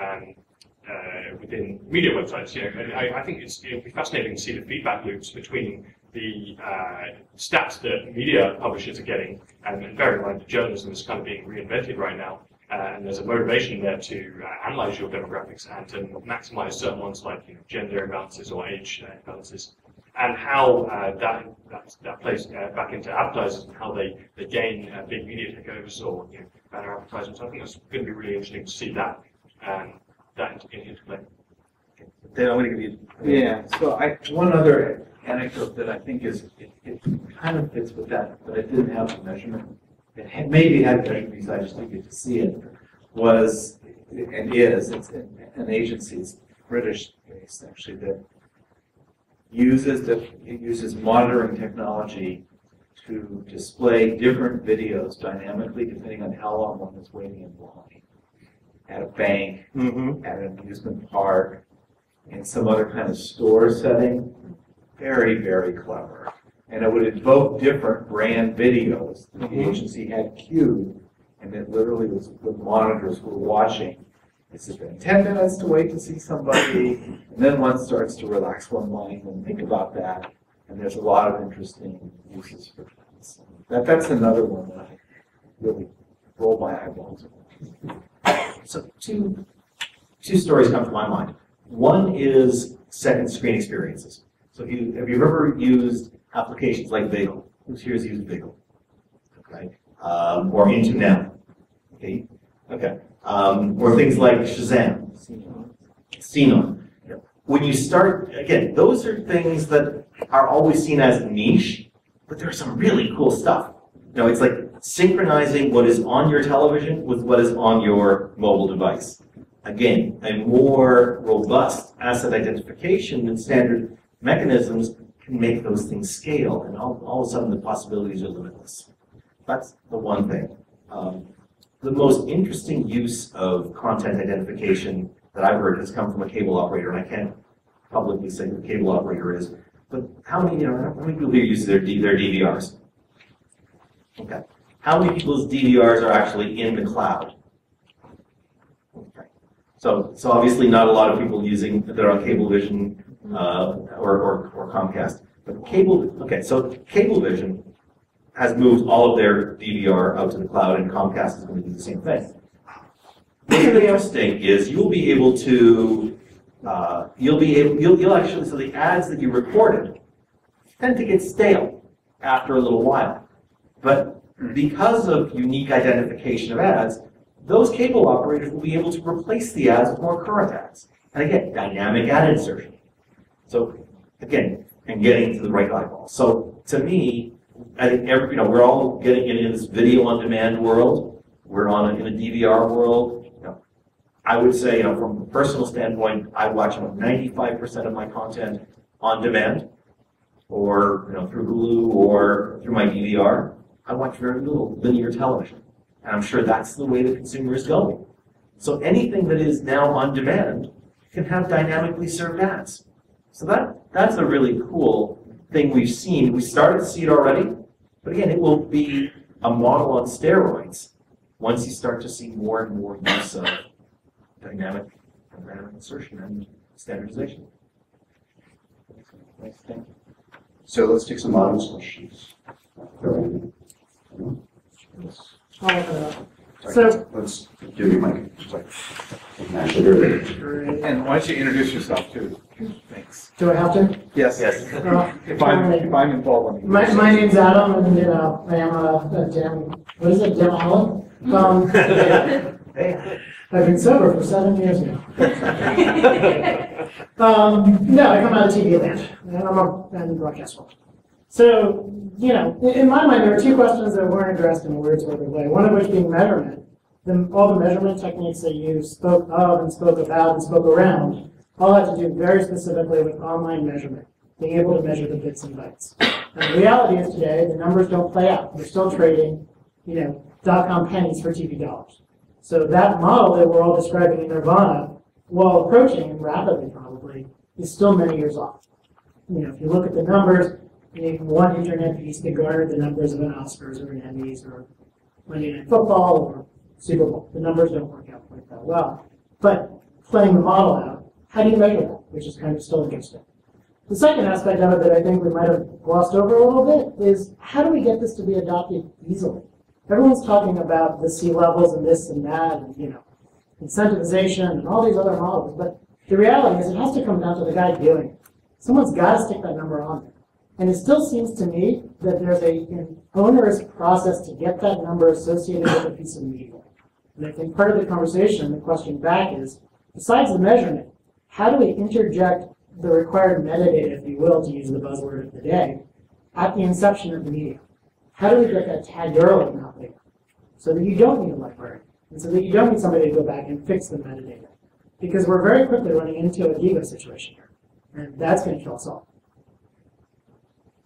within media websites. And I think it'll be fascinating to see the feedback loops between the stats that media publishers are getting, and bearing in mind that journalism is kind of being reinvented right now. And there's a motivation there to analyze your demographics and to maximize certain ones like gender imbalances or age imbalances, and how that plays back into advertisers and how they gain big media takeovers or banner advertisements. I think that's going to be really interesting to see that interplay. Then I'm going to give you. Yeah. So one other anecdote that I think is it kind of fits with that, but it didn't have the measurement. Maybe it had measurement because I just didn't get to see it. It's an agency, it's British based actually, that uses monitoring technology to display different videos dynamically depending on how long one is waiting in line. At a bank, at an amusement park, in some other kind of store setting. Very, very clever. And it would invoke different brand videos that the agency had queued, and it literally was the monitors were watching. It's been 10 minutes to wait to see somebody, and then one starts to relax one mind and think about that, and there's a lot of interesting uses for that. That's another one that I really roll my eyeballs at. So two stories come to my mind. One is second screen experiences. So have you ever used applications like Vigil? Who's here has used Vigil? Okay. Or Into Now. Okay. Okay. Or things like Shazam. Xenon. When you start, again, those are things that are always seen as niche, but there's some really cool stuff. You know, it's like synchronizing what is on your television with what is on your mobile device. Again, a more robust asset identification and standard mechanisms can make those things scale, and all of a sudden the possibilities are limitless. That's the one thing. The most interesting use of content identification that I've heard has come from a cable operator, and I can't publicly say who the cable operator is, but how many people here use their DVRs? Okay. How many people's DVRs are actually in the cloud? Okay. So obviously not a lot of people using that are on Cablevision or Comcast. But so Cablevision has moved all of their DVR out to the cloud, and Comcast is going to do the same thing. What's interesting is you'll be able to you'll actually, so the ads that you recorded tend to get stale after a little while. But because of unique identification of ads, those cable operators will be able to replace the ads with more current ads. And again, dynamic ad insertion. So again, and getting to the right eyeball. So to me, I think we're all getting into this video on demand world. We're in a DVR world. I would say, from a personal standpoint, I watch about 95% of my content on demand, or through Hulu or through my DVR. I watch very little linear television, and I'm sure that's the way the consumer is going. So anything that is now on demand can have dynamically served ads. So that's a really cool thing we've seen. We started to see it already, but again, it will be a model on steroids once you start to see more and more use of dynamic insertion and standardization. Nice, thank you. So let's take some audience questions. Let's do your mic. And why don't you introduce yourself too? Thanks. Do I have to? Yes. Yes. If I'm involved. My name's Adam, and I am a demaholic. I've been sober for 7 years now. No, I come out of TV land, and I'm in broadcast world. So, in my mind, there were two questions that weren't addressed in a Wordsworthy way. One of which being measurement. All the measurement techniques that you spoke of and spoke about and spoke around all had to do very specifically with online measurement, being able to measure the bits and bytes. And the reality is today, the numbers don't play out. We're still trading, .com pennies for TV dollars. So that model that we're all describing in Nirvana, while approaching, and rapidly probably, is still many years off. If you look at the numbers, one internet piece could garner the numbers of an Oscars or an Emmys or Monday Night Football or Super Bowl. The numbers don't work out quite that well. But playing the model out, how do you measure that? Which is kind of still interesting. The second aspect of it that I think we might have glossed over a little bit is how do we get this to be adopted easily? Everyone's talking about the C levels and this and that and, incentivization and all these other models, but the reality is it has to come down to the guy doing it. Someone's got to stick that number on there. And it still seems to me that there's an onerous process to get that number associated with a piece of media. And I think part of the conversation, the question back is, besides the measurement, how do we interject the required metadata, if you will, to use the buzzword of the day, at the inception of the media? How do we get that tagged early, not later? So that you don't need a librarian, and so that you don't need somebody to go back and fix the metadata. Because we're very quickly running into a Diva situation here. And that's going to kill us all.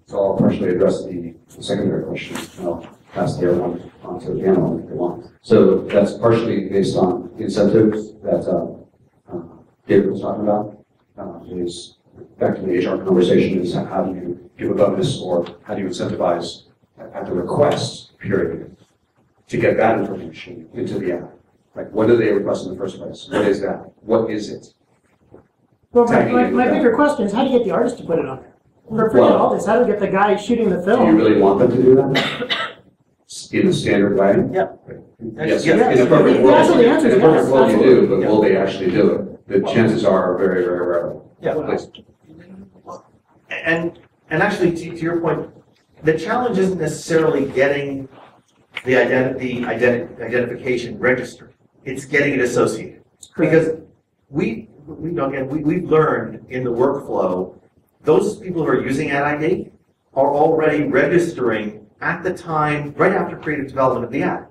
So I'll partially address the secondary question. I'll pass the other one on to the panel if they want. So that's partially based on incentives that David was talking about. Is back to the HR conversation is how do you give a bonus or how do you incentivize at the request period to get that information into the app? Like, what do they request in the first place? What is that? What is it? Well, Tagging it my with bigger that. question is how do you get the artist to put it on there? Forget Well- all this. How do you get the guy shooting the Do film? you really want them to do that? In a standard way? Yep. Yes, Yes. in a perfect The world, answer- the answer is in a perfect yes, world you do, absolutely. but will they actually do it? The chances are very, very rare. Yeah. Please. And actually, to your point, the challenge isn't necessarily getting the identification registered. It's getting it associated. Because we've learned in the workflow, those people who are using ad ID are already registering at the time, right after creative development of the ad.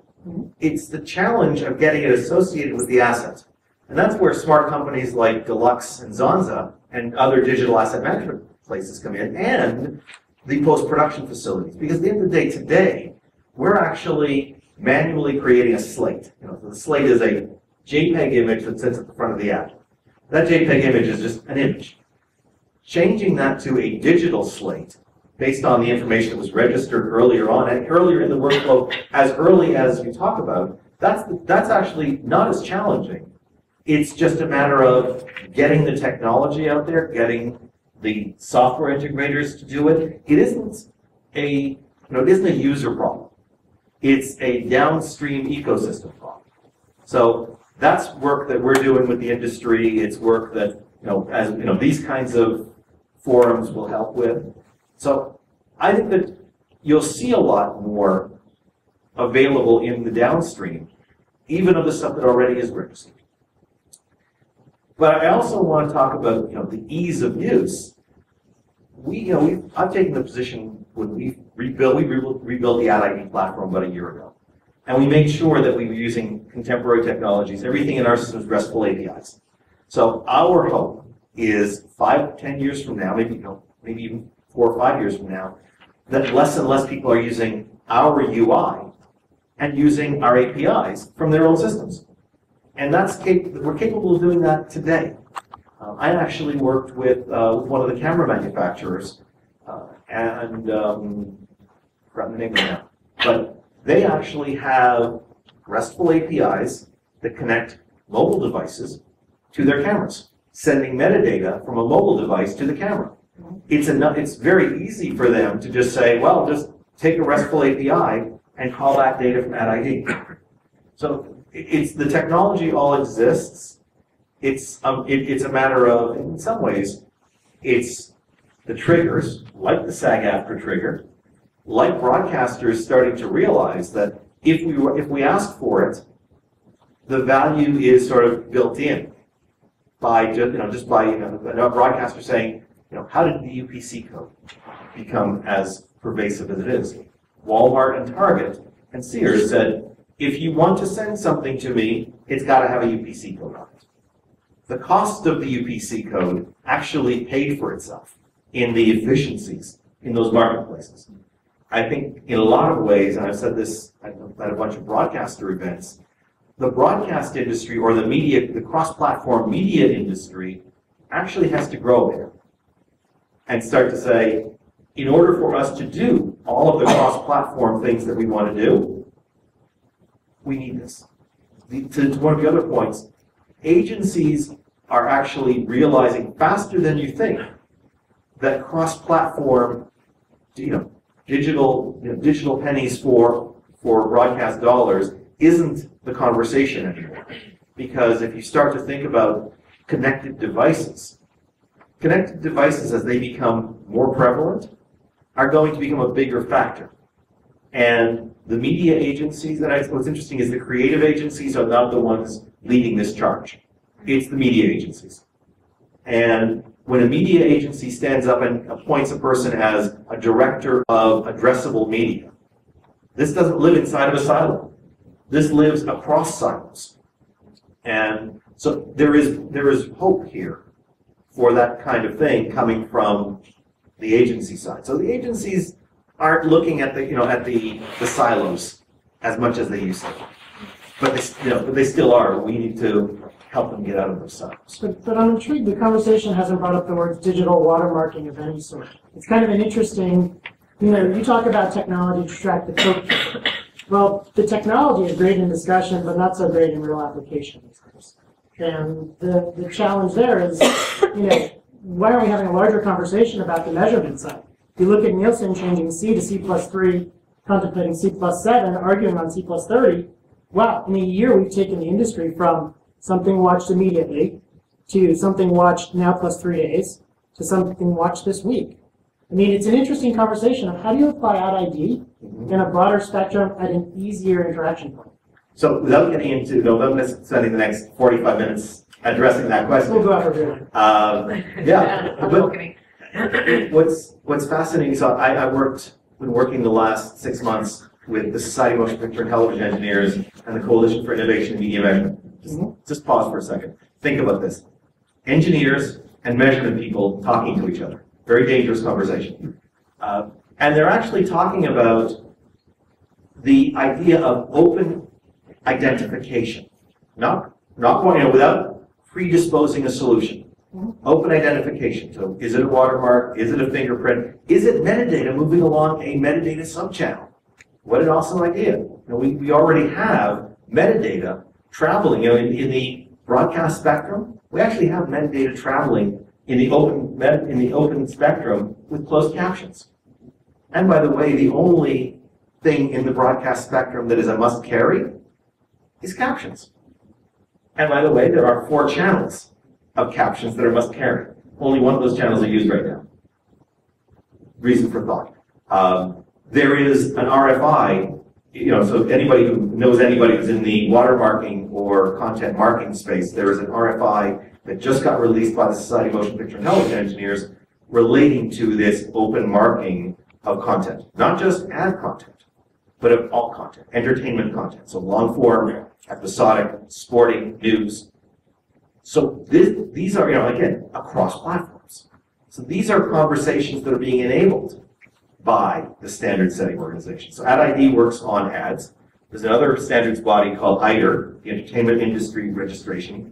It's the challenge of getting it associated with the asset. And that's where smart companies like Deluxe and Zonza and other digital asset management places come in, and the post-production facilities. Because at the end of the day, today, we're actually manually creating a slate. So the slate is a JPEG image that sits at the front of the ad. That JPEG image is just an image. Changing that to a digital slate based on the information that was registered earlier on, and earlier in the workflow, as early as you talk about, that's actually not as challenging. It's just a matter of getting the technology out there, getting the software integrators to do it. It isn't a user problem. It's a downstream ecosystem problem. So that's work that we're doing with the industry. It's work that these kinds of forums will help with. So I think that you'll see a lot more available in the downstream, even of the stuff that already is registered. But I also want to talk about the ease of use. I've taken the position when we rebuilt the Ad ID platform about a year ago, and we made sure that we were using contemporary technologies. Everything in our system is RESTful APIs. So our hope is 5 to 10 years from now, maybe even 4 or 5 years from now, that less and less people are using our UI and using our APIs from their own systems. And we're capable of doing that today. I actually worked with one of the camera manufacturers, and forgotten the name of it now, but they actually have RESTful APIs that connect mobile devices to their cameras, sending metadata from a mobile device to the camera. It's very easy for them to just say, well, just take a RESTful API and call back data from Ad ID. So it's the technology all exists. It's a matter of, in some ways, it's the triggers, like the SAG-AFTRA trigger, like broadcasters starting to realize that if we ask for it, the value is sort of built in by just by a broadcaster saying, how did the UPC code become as pervasive as it is? Walmart and Target and Sears said, if you want to send something to me, it's got to have a UPC code on it. The cost of the UPC code actually paid for itself in the efficiencies in those marketplaces. I think in a lot of ways, and I've said this at a bunch of broadcaster events, the broadcast industry or the cross-platform media industry actually has to grow there and start to say, in order for us to do all of the cross-platform things that we want to do, we need this. To one of the other points, agencies are actually realizing faster than you think that cross-platform, digital pennies for broadcast dollars isn't the conversation anymore. Because if you start to think about connected devices as they become more prevalent are going to become a bigger factor. And the media agencies, and what's interesting is the creative agencies are not the ones leading this charge. It's the media agencies. And when a media agency stands up and appoints a person as a director of addressable media, this doesn't live inside of a silo. This lives across silos. And so there is hope here for that kind of thing coming from the agency side. So the agencies aren't looking at the silos as much as they used to. But they still are. We need to help them get out of those silos. But I'm intrigued, the conversation hasn't brought up the words digital watermarking of any sort. It's kind of an interesting, you talk about technology to track the code. Well, the technology is great in discussion, but not so great in real application. And the challenge there is, why aren't we having a larger conversation about the measurement side? If you look at Nielsen changing C to C+3, contemplating C+7, arguing on C+30, wow, in a year we've taken the industry from something watched immediately to something watched now plus 3 days to something watched this week. I mean, it's an interesting conversation of how do you apply AdID in a broader spectrum at an easier interaction point. So without getting into, without spending the next 45 minutes addressing that question. We'll go out for dinner. What's fascinating, so been working the last 6 months with the Society of Motion Picture and Television Engineers and the Coalition for Innovation in Media Measurement. Just pause for a second. Think about this. Engineers and measurement people talking to each other. Very dangerous conversation. And they're actually talking about the idea of open identification. Not without predisposing a solution. Open identification. So is it a watermark? Is it a fingerprint? Is it metadata moving along a metadata subchannel? What an awesome idea. We already have metadata traveling. In the broadcast spectrum, we actually have metadata traveling in the open spectrum with closed captions. And by the way, the only thing in the broadcast spectrum that is a must carry is captions. And by the way, there are 4 channels of captions that are must carry. Only one of those channels are used right now. Reason for thought. There is an RFI, so anybody who knows anybody who's in the watermarking or content marking space, there is an RFI that just got released by the Society of Motion Picture and Television Engineers relating to this open marking of content. Not just ad content, but of all content, entertainment content. So long form, episodic, sporting, news. So these are, again, across platforms. So these are conversations that are being enabled by the standard setting organization. So AdID works on ads. There's another standards body called IDER, the Entertainment Industry Registration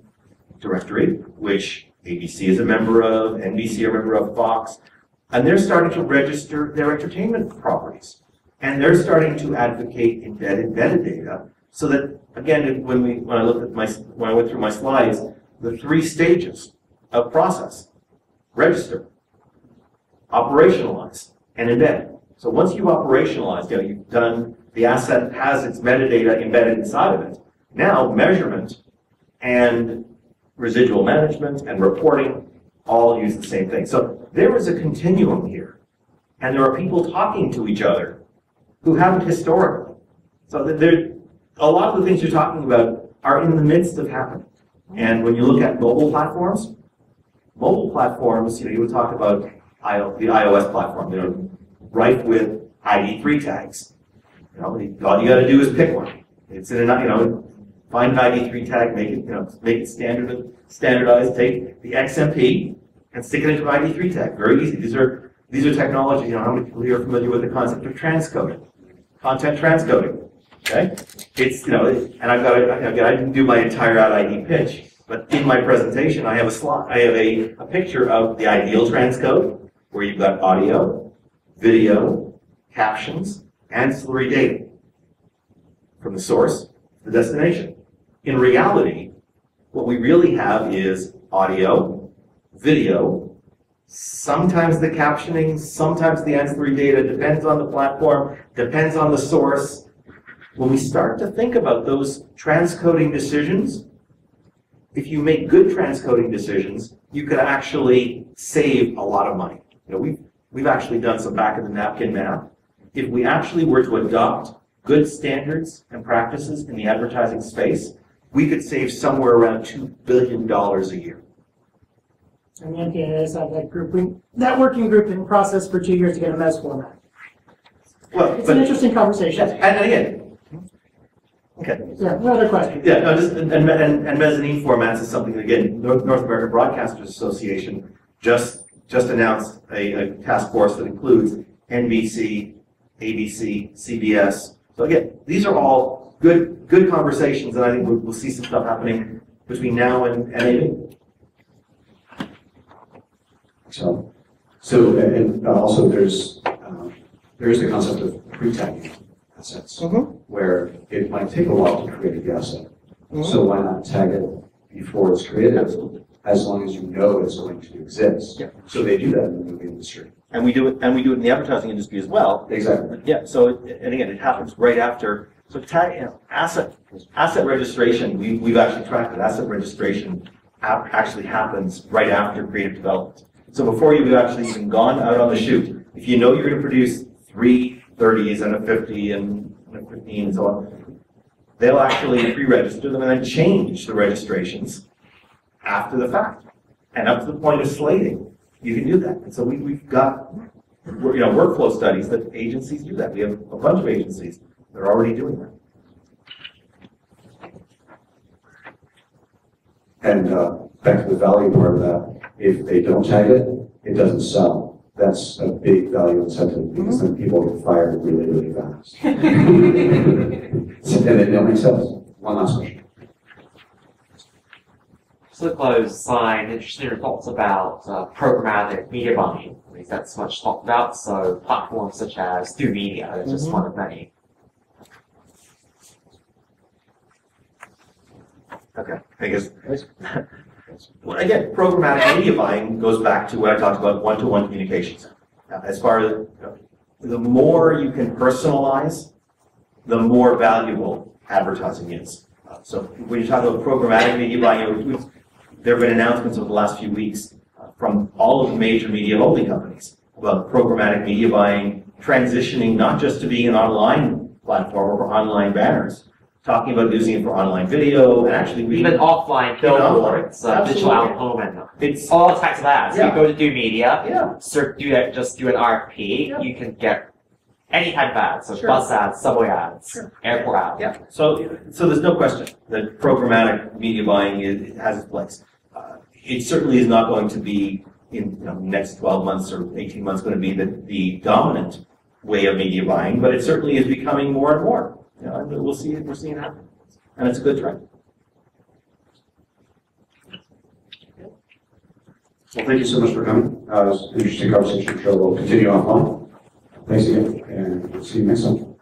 Directory, which ABC is a member of, NBC are a member of, Fox, and they're starting to register their entertainment properties. And they're starting to advocate embedded metadata so that, again, when I went through my slides, the 3 stages of process: register, operationalize, and embed. So once you've operationalized, you've done, the asset has its metadata embedded inside of it. Now measurement and residual management and reporting all use the same thing. So there is a continuum here. And there are people talking to each other who haven't historically. So a lot of the things you're talking about are in the midst of happening. And when you look at mobile platforms, you would talk about the iOS platform, rife with ID3 tags. All you got to do is pick one. It's in find an ID3 tag, make it standardized. Take the XMP and stick it into an ID3 tag. Very easy. These are technologies. How many people here are familiar with the concept of transcoding, content transcoding? Okay, it's and I've got again, I didn't do my entire AdID pitch, but in my presentation I have a slide. I have a picture of the ideal transcode where you've got audio, video, captions, ancillary data from the source to the destination. In reality, what we really have is audio, video, sometimes the captioning, sometimes the ancillary data, depends on the platform, depends on the source. When we start to think about those transcoding decisions, if you make good transcoding decisions, you could actually save a lot of money. We've actually done some back-of-the-napkin math. If we actually were to adopt good standards and practices in the advertising space, we could save somewhere around $2 billion a year. And the MPAs have that working group in process for 2 years to get a MES format. Well, it's an interesting conversation. And again, okay. Yeah, another question. Yeah, no, and mezzanine formats is something that, again, North American Broadcasters Association just just announced a task force that includes NBC, ABC, CBS. So again, these are all good conversations, and I think we'll see some stuff happening between now and NAB. And also there's the concept of pre-tagging assets, where it might take a while to create the asset. So why not tag it before it's created, as long as you know it's going to exist. Yeah. So they do that in the movie industry. And we do it in the advertising industry as well. Exactly. Yeah. So and again, it happens right after. So asset registration, we've actually tracked it. Asset registration actually happens right after creative development. So before you've actually even gone out on the shoot, if you know you're going to produce 3 30s and a 50 and a 15 and so on, they'll actually pre-register them and then change the registrations after the fact. And up to the point of slating, you can do that. And so we've got workflow studies that agencies do that. We have a bunch of agencies that are already doing that. And back to the value part of that, if they don't tag it, it doesn't sell. That's a big value incentive because then people get fired really, really fast. And it don't make sense. One last question. Just to close, I'm interested in your thoughts about programmatic media buying. Because that's much talked about. So platforms such as Do Media is just one of many. Okay, I guess. Well, again, programmatic media buying goes back to what I talked about, one-to-one communications. As far as the more you can personalize, the more valuable advertising is. So when you talk about programmatic media buying, there have been announcements over the last few weeks from all of the major media holding companies about programmatic media buying transitioning not just to being an online platform or for online banners, talking about using it for online video, and actually even offline billboards, digital out of home, and it's all types of ads. Yeah. You go to Do Media, Yeah. just do an RFP, Yeah. you can get any type of ads, so Sure. bus ads, subway ads, Sure. airport ads. Yeah. So there's no question that programmatic media buying has its place. It certainly is not going to be in next 12 months or 18 months going to be the dominant way of media buying, but it certainly is becoming more and more. And we'll see it. We're seeing it happen, and it's a good trend. Well, thank you so much for coming. It was an interesting conversation. I'm sure we'll continue offline. Thanks again, and we'll see you next time.